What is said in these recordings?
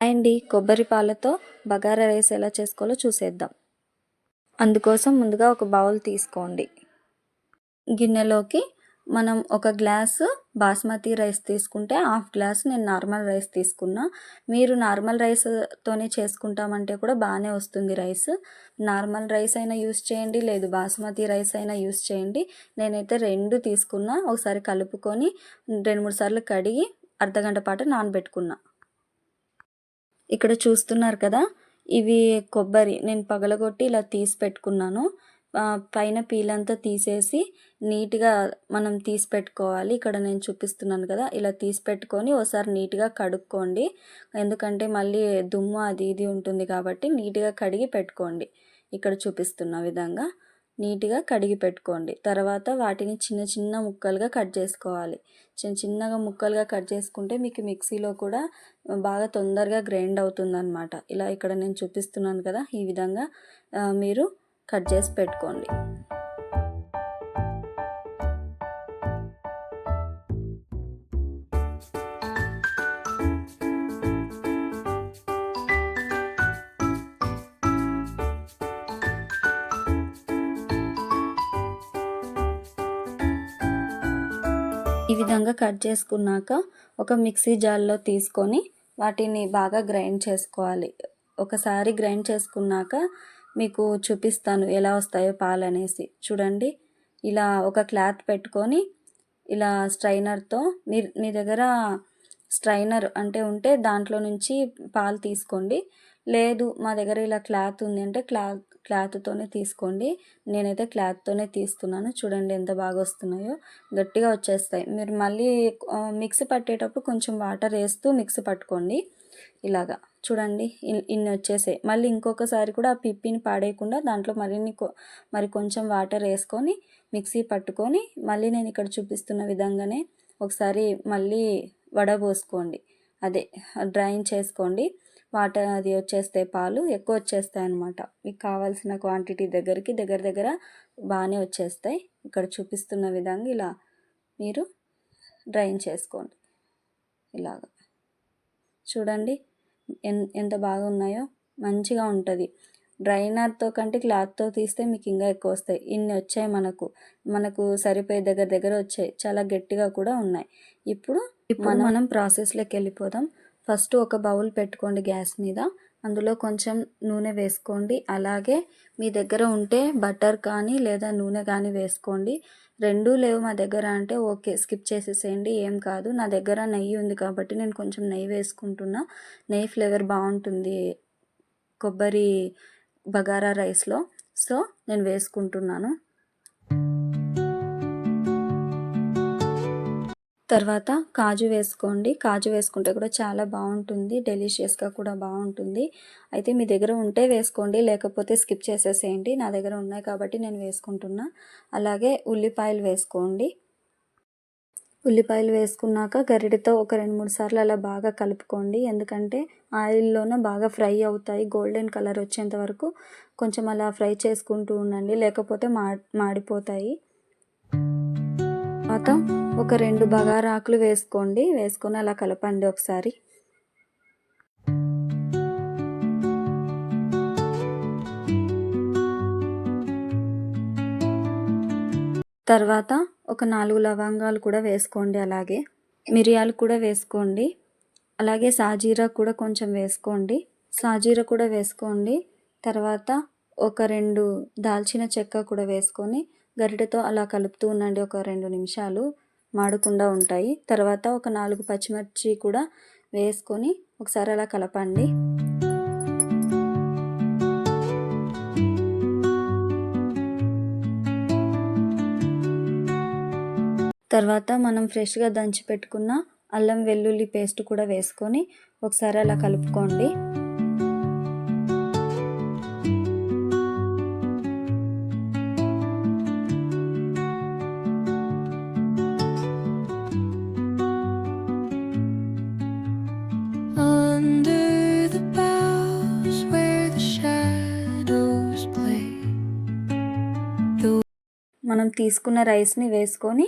అండి కొబ్బరి పాలతో బగారా రైస్ ఎలా చేసుకోవాలో చూసేద్దాం. అందుకోసం ముందుగా ఒక బౌల్ తీసుకోండి. గిన్నెలోకి మనం ఒక గ్లాసు బాస్మతి రైస్ తీసుకుంటే హాఫ్ గ్లాస్ నేను నార్మల్ రైస్ తీసుకున్నా. మీరు నార్మల్ రైస్తోనే చేసుకుంటామంటే కూడా బాగానే వస్తుంది రైస్. నార్మల్ రైస్ అయినా యూస్ చేయండి, లేదు బాస్మతి రైస్ అయినా యూస్ చేయండి. నేనైతే 2 తీసుకున్నా. ఒకసారి కలుపుకొని 2-3 సార్లు కడిగి అర్ధగంట పాటు నానబెట్టుకున్నా. ఇక్కడ చూస్తున్నారు కదా, ఇవి కొబ్బరి నేను పగలగొట్టి ఇలా తీసి పెట్టుకున్నాను. పైన పీలంతా తీసేసి నీట్గా మనం తీసి పెట్టుకోవాలి. ఇక్కడ నేను చూపిస్తున్నాను కదా, ఇలా తీసి పెట్టుకొని ఒకసారి నీట్గా కడుక్కోండి. ఎందుకంటే మళ్ళీ దుమ్ము అది ఇది ఉంటుంది కాబట్టి నీట్గా కడిగి పెట్టుకోండి. ఇక్కడ చూపిస్తున్న విధంగా నీట్గా కడిగి పెట్టుకోండి. తర్వాత వాటిని చిన్న చిన్న ముక్కలుగా కట్ చేసుకోవాలి. చిన్నగా ముక్కలుగా కట్ చేసుకుంటే మీకు మిక్సీలో కూడా బాగా తొందరగా గ్రైండ్ అవుతుందన్నమాట. ఇలా ఇక్కడ నేను చూపిస్తున్నాను కదా, ఈ విధంగా మీరు కట్ చేసి పెట్టుకోండి. ఈ విధంగా కట్ చేసుకున్నాక ఒక మిక్సీ జార్లో తీసుకొని వాటిని బాగా గ్రైండ్ చేసుకోవాలి. ఒకసారి గ్రైండ్ చేసుకున్నాక మీకు చూపిస్తాను ఎలా వస్తాయో పాలు అనేసి. చూడండి, ఇలా ఒక క్లాత్ పెట్టుకొని ఇలా స్ట్రైనర్తో మీ దగ్గర స్ట్రైనర్ అంటే ఉంటే దాంట్లో నుంచి పాలు తీసుకోండి. లేదు మా దగ్గర ఇలా క్లాత్ ఉంది అంటే క్లాత్తోనే తీసుకోండి. నేనైతే క్లాత్తోనే తీస్తున్నాను. చూడండి ఎంత బాగా వస్తున్నాయో, గట్టిగా వచ్చేస్తాయి. మీరు మళ్ళీ మిక్సీ పట్టేటప్పుడు కొంచెం వాటర్ వేస్తూ మిక్సీ పట్టుకోండి. ఇలాగా చూడండి ఇన్ని వచ్చేసాయి. మళ్ళీ ఇంకొకసారి కూడా ఆ పిప్పిని పాడేయకుండా దాంట్లో మరి కొంచెం వాటర్ వేసుకొని మిక్సీ పట్టుకొని మళ్ళీ నేను ఇక్కడ చూపిస్తున్న విధంగానే ఒకసారి మళ్ళీ వడబోసుకోండి. అదే డ్రైన్ చేసుకోండి. వాటర్ అది వచ్చేస్తాయి, పాలు ఎక్కువ వచ్చేస్తాయి అన్నమాట. మీకు కావాల్సిన క్వాంటిటీ దగ్గర బాగానే వచ్చేస్తాయి. ఇక్కడ చూపిస్తున్న విధంగా ఇలా మీరు డ్రైన్ చేసుకోండి. ఇలాగా చూడండి ఎంత బాగా ఉన్నాయో, మంచిగా ఉంటుంది. డ్రైనర్తో కంటే క్లాత్తో తీస్తే మీకు ఇంకా ఎక్కువ వస్తాయి. ఇన్ని వచ్చాయి, మనకు సరిపోయే దగ్గర వచ్చాయి. చాలా గట్టిగా కూడా ఉన్నాయి. ఇప్పుడు మనం ప్రాసెస్లోకి వెళ్ళిపోదాం. ఫస్ట్ ఒక బౌల్ పెట్టుకోండి గ్యాస్ మీద. అందులో కొంచెం నూనె వేసుకోండి. అలాగే మీ దగ్గర ఉంటే బటర్ కానీ లేదా నూనె కానీ వేసుకోండి. 2 లేవు మా దగ్గర అంటే ఓకే, స్కిప్ చేసేసేయండి, ఏం కాదు. నా దగ్గర నెయ్యి ఉంది కాబట్టి నేను కొంచెం నెయ్యి వేసుకుంటున్నా. నెయ్యి ఫ్లేవర్ బాగుంటుంది కొబ్బరి బగారా రైస్లో, సో నేను వేసుకుంటున్నాను. తర్వాత కాజు వేసుకోండి. కాజు వేసుకుంటే కూడా చాలా బాగుంటుంది, డెలిషియస్గా కూడా బాగుంటుంది. అయితే మీ దగ్గర ఉంటే వేసుకోండి, లేకపోతే స్కిప్ చేసేసేయండి. నా దగ్గర ఉన్నాయి కాబట్టి నేను వేసుకుంటున్నా. అలాగే ఉల్లిపాయలు వేసుకోండి. ఉల్లిపాయలు వేసుకున్నాక గరిటెతో ఒక 2-3 సార్లు అలా బాగా కలుపుకోండి. ఎందుకంటే ఆయిల్లోనే బాగా ఫ్రై అవుతాయి. గోల్డెన్ కలర్ వచ్చేంత వరకు కొంచెం అలా ఫ్రై చేసుకుంటూ ఉండండి, లేకపోతే మాడిపోతాయి. తర్వాత ఒక 2 బగారా ఆకులు వేసుకోండి. వేసుకొని అలా కలపండి ఒకసారి. తర్వాత ఒక 4 లవంగాలు కూడా వేసుకోండి. అలాగే మిరియాలు కూడా వేసుకోండి. అలాగే సాజీరా కూడా కొంచెం వేసుకోండి. తర్వాత ఒక 2 దాల్చిన చెక్క కూడా వేసుకొని గరిటెతో అలా కలుపుతూ ఉండండి ఒక 2 నిమిషాలు, మాడకుండా ఉంటాయి. తర్వాత ఒక 4 పచ్చిమిర్చి కూడా వేసుకొని ఒకసారి అలా కలపండి. తర్వాత మనం ఫ్రెష్గా దంచి పెట్టుకున్న అల్లం వెల్లుల్లి పేస్ట్ కూడా వేసుకొని ఒకసారి అలా కలుపుకోండి. మనం తీసుకున్న రైస్ని వేసుకొని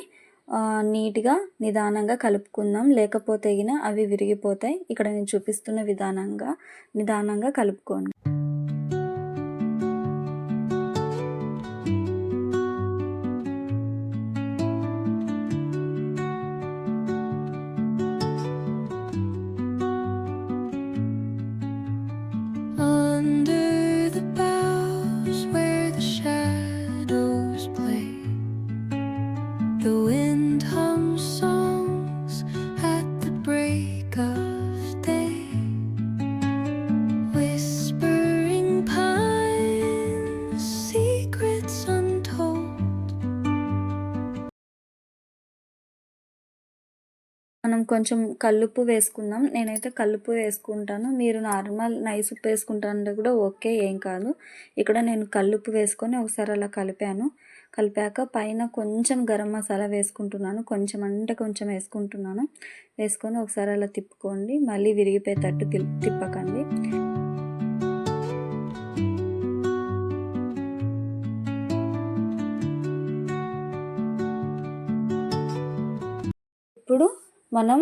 నీట్గా నిదానంగా కలుపుకుందాం, లేకపోతే అవి విరిగిపోతాయి. ఇక్కడ నేను చూపిస్తున్న నిదానంగా కలుపుకోండి. మనం కొంచెం కల్లుప్పు వేసుకుందాం. నేనైతే కల్లుప్పు వేసుకుంటాను. మీరు నార్మల్ నైస్ ఉప్పు వేసుకుంటానంటే కూడా ఓకే, ఏం కాదు. ఇక్కడ నేను కల్లుప్పు వేసుకొని ఒకసారి అలా కలిపాక పైన కొంచెం గరం మసాలా వేసుకుంటున్నాను. కొంచెం అంటే కొంచెం వేసుకొని ఒకసారి అలా తిప్పుకోండి. మళ్ళీ విరిగిపోయేటట్టు తిప్పకండి. ఇప్పుడు మనం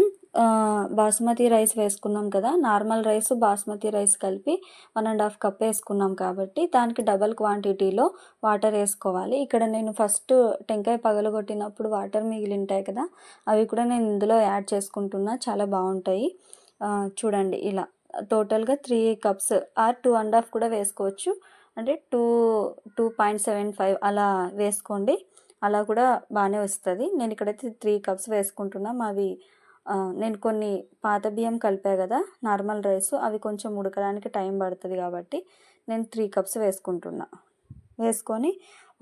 బాస్మతి రైస్ వేసుకున్నాం కదా, నార్మల్ రైస్ బాస్మతి రైస్ కలిపి 1.5 కప్ వేసుకున్నాం కాబట్టి దానికి డబల్ క్వాంటిటీలో వాటర్ వేసుకోవాలి. ఇక్కడ నేను ఫస్ట్ టెంకాయ పగలగొట్టినప్పుడు వాటర్ మిగిలి ఉంటాయి కదా, అవి కూడా నేను ఇందులో యాడ్ చేసుకుంటున్నా. చాలా బాగుంటాయి. చూడండి, ఇలా టోటల్గా 3 కప్స్ ఆర్ 2.5 కూడా వేసుకోవచ్చు. అంటే 2.75 అలా వేసుకోండి. అలా కూడా బాగానే వస్తుంది. నేను ఇక్కడైతే 3 కప్స్ వేసుకుంటున్నాం. అవి నేను కొన్ని పాత బియ్యం కలిపా కదా నార్మల్ రైస్, అవి కొంచెం ఉడకడానికి టైం పడుతుంది కాబట్టి నేను 3 కప్స్ వేసుకొని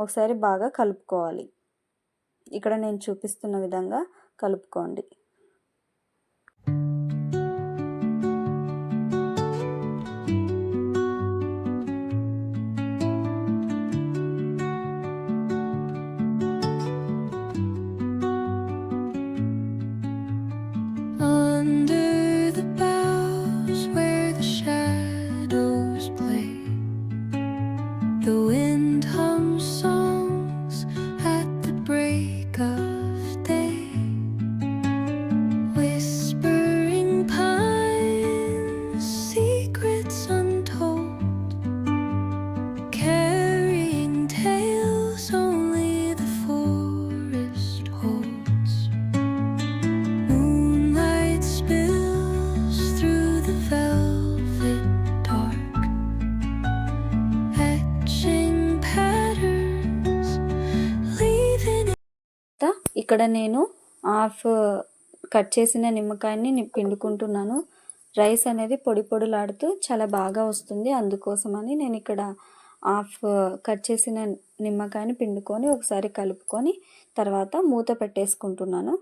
ఒకసారి బాగా కలుపుకోవాలి. ఇక్కడ నేను చూపిస్తున్న విధంగా కలుపుకోండి. ఇక్కడ నేను హాఫ్ కట్ చేసిన నిమ్మకాయని పిండుకుంటున్నాను. రైస్ అనేది పొడిలాడుతూ చాలా బాగా వస్తుంది. అందుకోసమని నేను ఇక్కడ హాఫ్ కట్ చేసిన నిమ్మకాయని పిండుకొని ఒకసారి కలుపుకొని తర్వాత మూత పెట్టేసుకుంటున్నాను.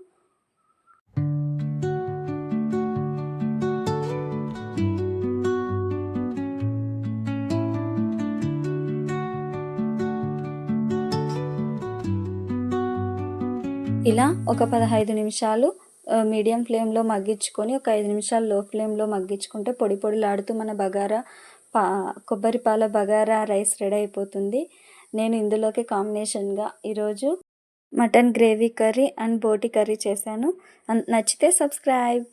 ఇలా ఒక 15 నిమిషాలు మీడియం ఫ్లేమ్లో మగ్గించుకొని ఒక 5 నిమిషాలు లో ఫ్లేమ్లో మగ్గించుకుంటే పొడిలాడుతూ మన కొబ్బరి పాల బగారా రైస్ రెడీ అయిపోతుంది. నేను ఇందులోకి కాంబినేషన్గా ఈరోజు మటన్ గ్రేవీ కర్రీ అండ్ బోటి కర్రీ చేశాను. నచ్చితే సబ్స్క్రైబ్.